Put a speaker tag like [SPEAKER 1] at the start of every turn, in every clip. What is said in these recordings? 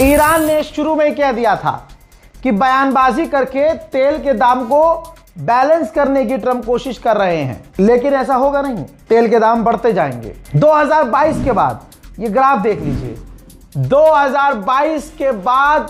[SPEAKER 1] Iran ने शुरू में कह दिया था कि बयानबाजी करके तेल के दाम को बैलेंस करने की ट्रंप कोशिश कर रहे हैं, लेकिन ऐसा होगा नहीं। तेल के दाम बढ़ते जाएंगे। 2022 के बाद ये ग्राफ देख लीजिए, 2022 के बाद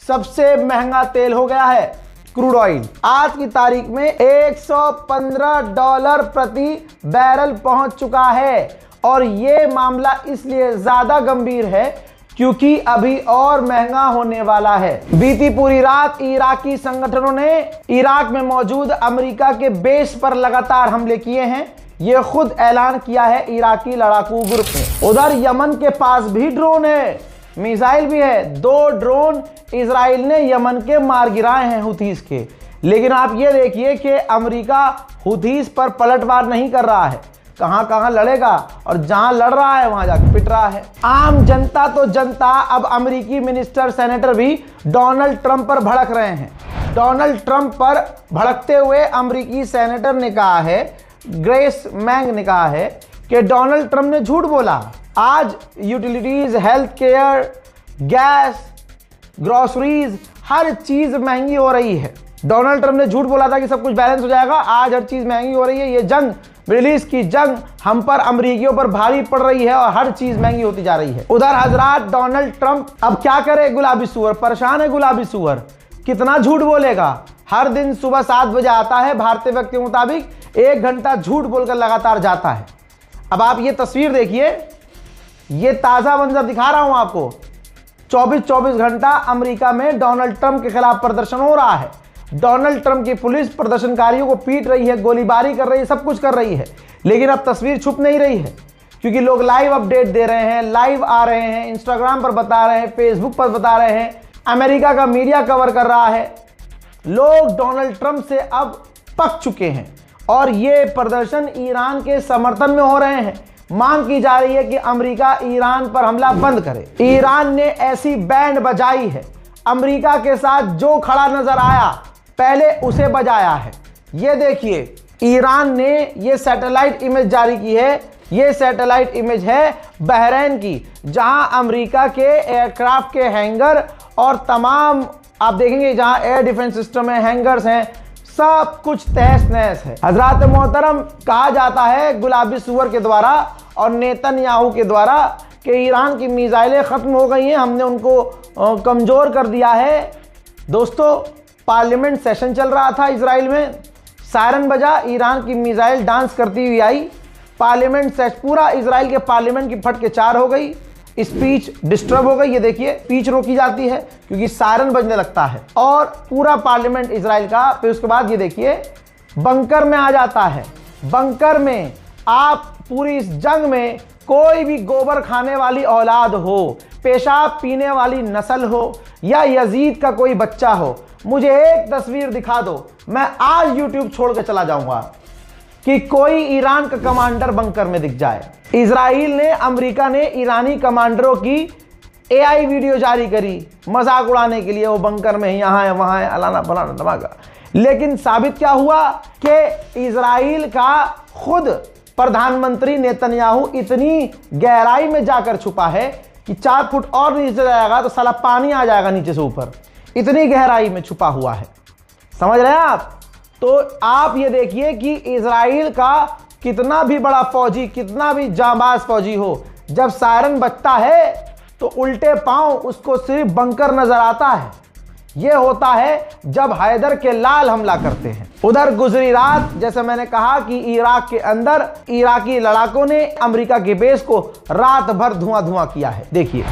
[SPEAKER 1] सबसे महंगा तेल हो गया है क्रूड ऑयल। आज की तारीख में $115 प्रति बैरल पहुंच चुका है। और यह मामला इसलिए ज्यादा गंभीर है क्योंकि अभी और महंगा होने वाला है। बीती पूरी रात इराकी संगठनों ने इराक में मौजूद अमेरिका के बेस पर लगातार हमले किए हैं। यह खुद ऐलान किया है इराकी लड़ाकू ग्रुप ने। उधर यमन के पास भी ड्रोन है, मिसाइल भी है। 2 ड्रोन इजराइल ने यमन के मार गिराए हैं हुथीस के। लेकिन आप ये देखिए कि अमेरिका हुथीस पर पलटवार नहीं कर रहा है। कहां कहां लड़ेगा और जहां लड़ रहा है वहां जाकर पिट रहा है। आम जनता तो जनता, अब अमेरिकी मिनिस्टर सेनेटर भी डोनाल्ड ट्रंप पर भड़क रहे हैं। डोनाल्ड ट्रंप पर भड़कते हुए अमेरिकी सेनेटर ने कहा है, ग्रेस मैंग ने कहा है कि डोनाल्ड ट्रंप ने झूठ बोला। आज utilities, health care, gas, groceries, हर चीज महंगी हो रही है। डोनाल्ड ट्रंप ने झूठ बोला था कि सब कुछ बैलेंस हो जाएगा। आज हर चीज महंगी हो रही है। ये जंग, मिडिल ईस्ट की जंग हम पर, अमरीकियों पर भारी पड़ रही है और हर चीज महंगी होती जा रही है। उधर हजरात डोनाल्ड ट्रंप अब क्या करे? गुलाबी सुअर परेशान है। गुलाबी सुअर कितना झूठ बोलेगा? हर दिन सुबह 7 बजे आता है, भारतीय वक्त के मुताबिक 1 घंटा झूठ बोलकर लगातार जाता है। अब आप ये तस्वीर देखिए, ये ताजा मंजर दिखा रहा हूं आपको। 24 घंटा अमेरिका में डोनाल्ड ट्रंप के खिलाफ प्रदर्शन हो रहा है। डोनाल्ड ट्रंप की पुलिस प्रदर्शनकारियों को पीट रही है, गोलीबारी कर रही है, सब कुछ कर रही है। लेकिन अब तस्वीर छुप नहीं रही है क्योंकि लोग लाइव अपडेट दे रहे हैं, लाइव आ रहे हैं, इंस्टाग्राम पर बता रहे हैं, फेसबुक पर बता रहे हैं, अमेरिका का मीडिया कवर कर रहा है। लोग डोनाल्ड ट्रंप से अब पक चुके हैं और ये प्रदर्शन ईरान के समर्थन में हो रहे हैं। मांग की जा रही है कि अमेरिका ईरान पर हमला बंद करे। ईरान ने ऐसी बैंड बजाई है, अमेरिका के साथ जो खड़ा नजर आया पहले उसे बजाया है। ये देखिए, ईरान ने ये सैटेलाइट इमेज जारी की है। ये सैटेलाइट इमेज है बहरीन की, जहां अमेरिका के एयरक्राफ्ट के हैंगर और तमाम आप देखेंगे जहां एयर डिफेंस सिस्टम है, हैंगर्स हैं, सब कुछ तहस नहस है। हजरात मोहतरम, कहा जाता है गुलाबी सुअर के द्वारा और नेतन्याहू के द्वारा कि ईरान की मिसाइलें खत्म हो गई हैं, हमने उनको कमजोर कर दिया है। दोस्तों, पार्लियामेंट सेशन चल रहा था इजराइल में, सायरन बजा, ईरान की मिसाइल डांस करती हुई आई। पार्लियामेंट सेशन, पूरा इजराइल के पार्लियामेंट की फट के 4 हो गई। स्पीच डिस्टर्ब हो गई। ये देखिए, स्पीच रोकी जाती है क्योंकि सायरन बजने लगता है और पूरा पार्लियामेंट इजराइल का। फिर उसके बाद ये देखिए, बंकर में आ जाता है। बंकर में आप पूरी इस जंग में कोई भी गोबर खाने वाली औलाद हो, पेशाब पीने वाली नस्ल हो या यजीद का कोई बच्चा हो, मुझे एक तस्वीर दिखा दो, मैं आज यूट्यूब छोड़ के चला जाऊंगा कि कोई ईरान का कमांडर बंकर में दिख जाए। इजराइल ने, अमेरिका ने ईरानी कमांडरों की AI वीडियो जारी करी मजाक उड़ाने के लिए। वो बंकर में यहां है, वहां है, अलाना फलाना धमाका। लेकिन साबित क्या हुआ कि इजराइल का खुद प्रधानमंत्री नेतन्याहू इतनी गहराई में जाकर छुपा है कि 4 फुट और नीचे जाएगा तो साला पानी आ जाएगा नीचे से ऊपर। इतनी गहराई में छुपा हुआ है, समझ रहे हैं आप? तो आप ये देखिए कि इजराइल का कितना भी बड़ा फौजी, कितना भी जांबाज फौजी हो, जब सायरन बजता है तो उल्टे पांव उसको सिर्फ बंकर नजर आता है। यह होता है जब हैदर के लाल हमला करते हैं। उधर गुजरी रात, जैसे मैंने कहा कि इराक के अंदर इराकी लड़ाकों ने अमेरिका के बेस को रात भर धुआं धुआं किया है। देखिए,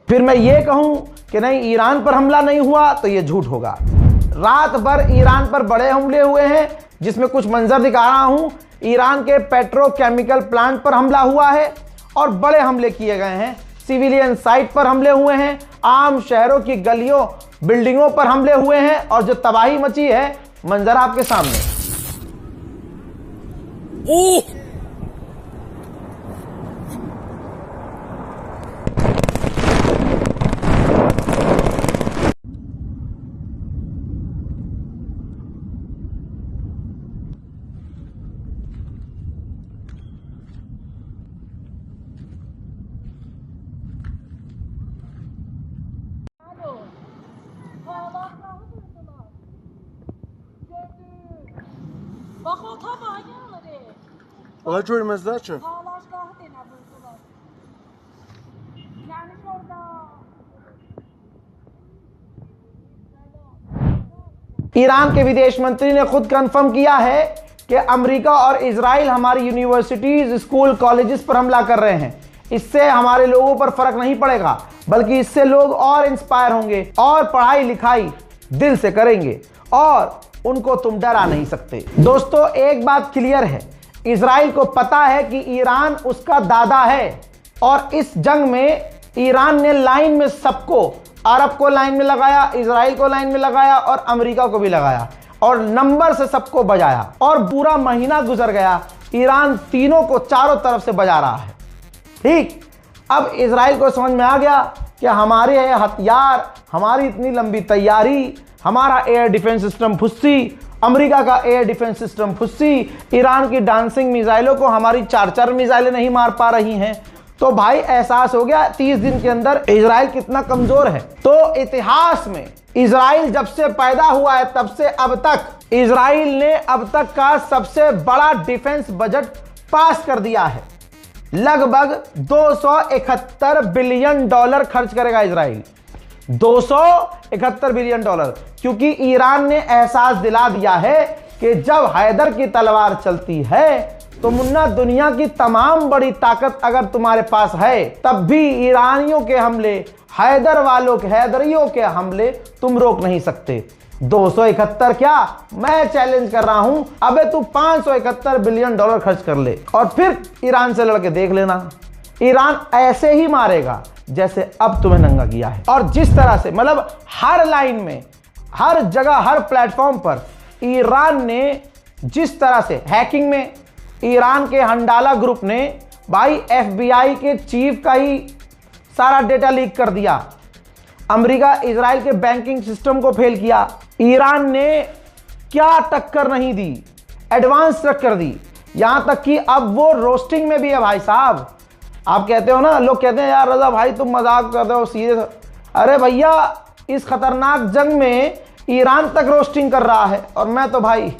[SPEAKER 1] फिर मैं ये कहूं कि नहीं ईरान पर हमला नहीं हुआ तो ये झूठ होगा। रात भर ईरान पर बड़े हमले हुए हैं, जिसमें कुछ मंजर दिखा रहा हूं। ईरान के पेट्रोकेमिकल प्लांट पर हमला हुआ है और बड़े हमले किए गए हैं। सिविलियन साइट पर हमले हुए हैं, आम शहरों की गलियों, बिल्डिंगों पर हमले हुए हैं और जो तबाही मची है, मंजर आपके सामने।
[SPEAKER 2] Bak o tam aynı.
[SPEAKER 3] Ola görmezler ki.
[SPEAKER 2] Havalaşgahı dene buldular. Yani orada.
[SPEAKER 1] Iran के विदेश मंत्री ने खुद कंफर्म किया है कि अमेरिका और इजराइल हमारी यूनिवर्सिटीज, स्कूल, कॉलेजेस पर हमला कर रहे हैं। इससे हमारे लोगों पर फर्क नहीं पड़ेगा, बल्कि इससे लोग और इंस्पायर होंगे और पढ़ाई लिखाई दिल से करेंगे और उनको तुम डरा नहीं सकते। दोस्तों, एक बात क्लियर है, इजराइल को पता है कि ईरान उसका दादा है और इस जंग में ईरान ने लाइन में सबको, अरब को लाइन में लगाया, इजराइल को लाइन में लगाया और अमेरिका को भी लगाया और नंबर से सबको बजाया और पूरा महीना गुजर गया, ईरान तीनों को चारों तरफ से बजा रहा है। ठीक, अब इजराइल को समझ में आ गया कि हमारे हथियार, हमारी इतनी लंबी तैयारी, हमारा एयर डिफेंस सिस्टम फुस्सी, अमेरिका का एयर डिफेंस सिस्टम फुस्सी, ईरान की डांसिंग मिसाइलों को हमारी 4-4 मिसाइलें नहीं मार पा रही हैं। तो भाई एहसास हो गया 30 दिन के अंदर इजराइल कितना कमजोर है। तो इतिहास में इजराइल जब से पैदा हुआ है तब से अब तक इजराइल ने अब तक का सबसे बड़ा डिफेंस बजट पास कर दिया है। लगभग 271 बिलियन डॉलर खर्च करेगा इजराइल, 271 बिलियन डॉलर, क्योंकि ईरान ने एहसास दिला दिया है कि जब हैदर की तलवार चलती है तो मुन्ना दुनिया की तमाम बड़ी ताकत अगर तुम्हारे पास है तब भी ईरानियों के हमले, हैदरियों के हमले तुम रोक नहीं सकते। 271 क्या, मैं चैलेंज कर रहा हूं, अबे तू 571 बिलियन डॉलर खर्च कर ले और फिर ईरान से लड़के देख लेना। ईरान ऐसे ही मारेगा जैसे अब तुम्हें नंगा किया है। और जिस तरह से, मतलब हर लाइन में, हर जगह, हर प्लेटफॉर्म पर ईरान ने जिस तरह से हैकिंग में, ईरान के हंडाला ग्रुप ने भाई FBI के चीफ का ही सारा डेटा लीक कर दिया, अमेरिका इजराइल के बैंकिंग सिस्टम को फेल किया, ईरान ने क्या टक्कर नहीं दी, एडवांस टक्कर दी, यहां तक कि अब वो रोस्टिंग में भी है। भाई साहब, आप कहते हो ना, लोग कहते हैं यार रजा भाई तुम मजाक करते हो सीरियस, अरे भैया इस खतरनाक जंग में ईरान तक रोस्टिंग कर रहा है और मैं तो भाई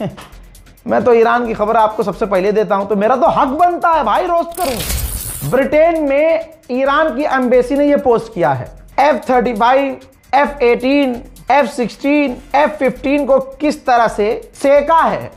[SPEAKER 1] मैं तो ईरान की खबर आपको सबसे पहले देता हूं, तो मेरा तो हक बनता है भाई रोस्ट करूं। ब्रिटेन में ईरान की एम्बेसी ने यह पोस्ट किया है, F-35, F-18, F-16, F-15 को किस तरह से सेका है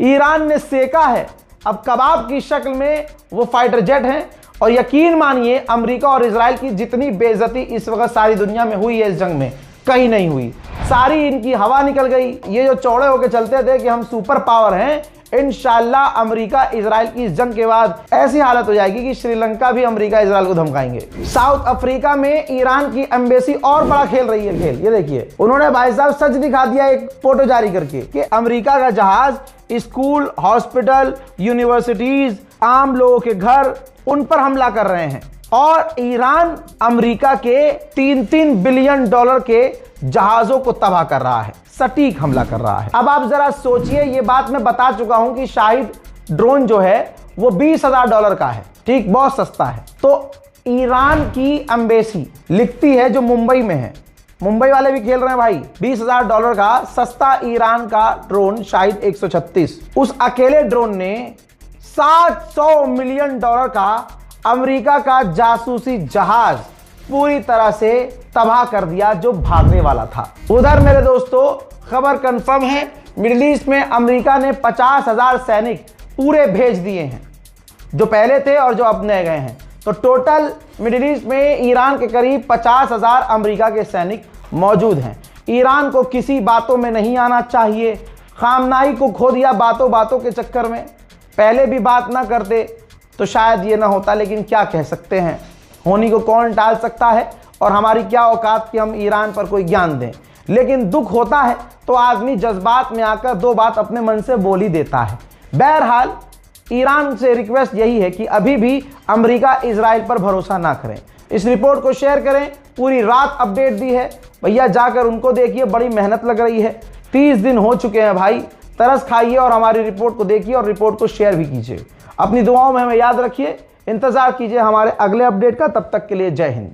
[SPEAKER 1] ईरान ने सेका है। अब कबाब की शक्ल में वो फाइटर जेट हैं और यकीन मानिए अमेरिका और इजराइल की जितनी बेइज्जती इस वक्त सारी दुनिया में हुई है इस जंग में, कहीं नहीं हुई, सारी इनकी हवा निकल गई। ये जो चौड़े होकर चलते थे कि हम सुपर पावर हैं, इंशाल्लाह अमेरिका इजराइल की इस जंग के बाद ऐसी हालत हो जाएगी कि श्रीलंका भी अमेरिका इजराइल को धमकाएंगे। साउथ अफ्रीका में ईरान की एम्बेसी और बड़ा खेल रही है खेल, ये देखिए उन्होंने भाई साहब सच दिखा दिया एक फोटो जारी करके कि अमेरिका का जहाज स्कूल, हॉस्पिटल, यूनिवर्सिटीज, आम लोगों के घर, उन पर हमला कर रहे हैं और ईरान अमेरिका के 3-3 बिलियन डॉलर के जहाजों को तबाह कर रहा है, सटीक हमला कर रहा है। अब आप जरा सोचिए, ये बात मैं बता चुका हूं कि शाहिद ड्रोन जो है वो $20,000 का है, ठीक, बहुत सस्ता है। तो ईरान की एम्बेसी लिखती है जो मुंबई में है, मुंबई वाले भी खेल रहे हैं भाई, $20,000 का सस्ता ईरान का ड्रोन शाहिद 136, उस अकेले ड्रोन ने $700 मिलियन का अमेरिका का जासूसी जहाज पूरी तरह से तबाह कर दिया जो भागने वाला था। उधर मेरे दोस्तों खबर कंफर्म है, मिडिल ईस्ट में अमेरिका ने 50,000 सैनिक पूरे भेज दिए हैं, जो पहले थे और जो अब नए गए हैं। तो टोटल मिडिल ईस्ट में ईरान के करीब 50,000 अमेरिका के सैनिक मौजूद हैं। ईरान को किसी बातों में नहीं आना चाहिए, खामनाई को खो दिया बातों बातों के चक्कर में, पहले भी बात ना करते तो शायद ये ना होता, लेकिन क्या कह सकते हैं, होनी को कौन टाल सकता है और हमारी क्या औकात कि हम ईरान पर कोई ज्ञान दें। लेकिन दुख होता है तो आदमी जज्बात में आकर दो बात अपने मन से बोल ही देता है। बहरहाल ईरान से रिक्वेस्ट यही है कि अभी भी अमेरिका इजराइल पर भरोसा ना करें। इस रिपोर्ट को शेयर करें, पूरी रात अपडेट दी है भैया, जाकर उनको देखिए, बड़ी मेहनत लग रही है। 30 दिन हो चुके हैं भाई, तरस खाइए और हमारी रिपोर्ट को देखिए और रिपोर्ट को शेयर भी कीजिए। अपनी दुआओं में हमें याद रखिए, इंतजार कीजिए हमारे अगले अपडेट का। तब तक के लिए जय हिंद।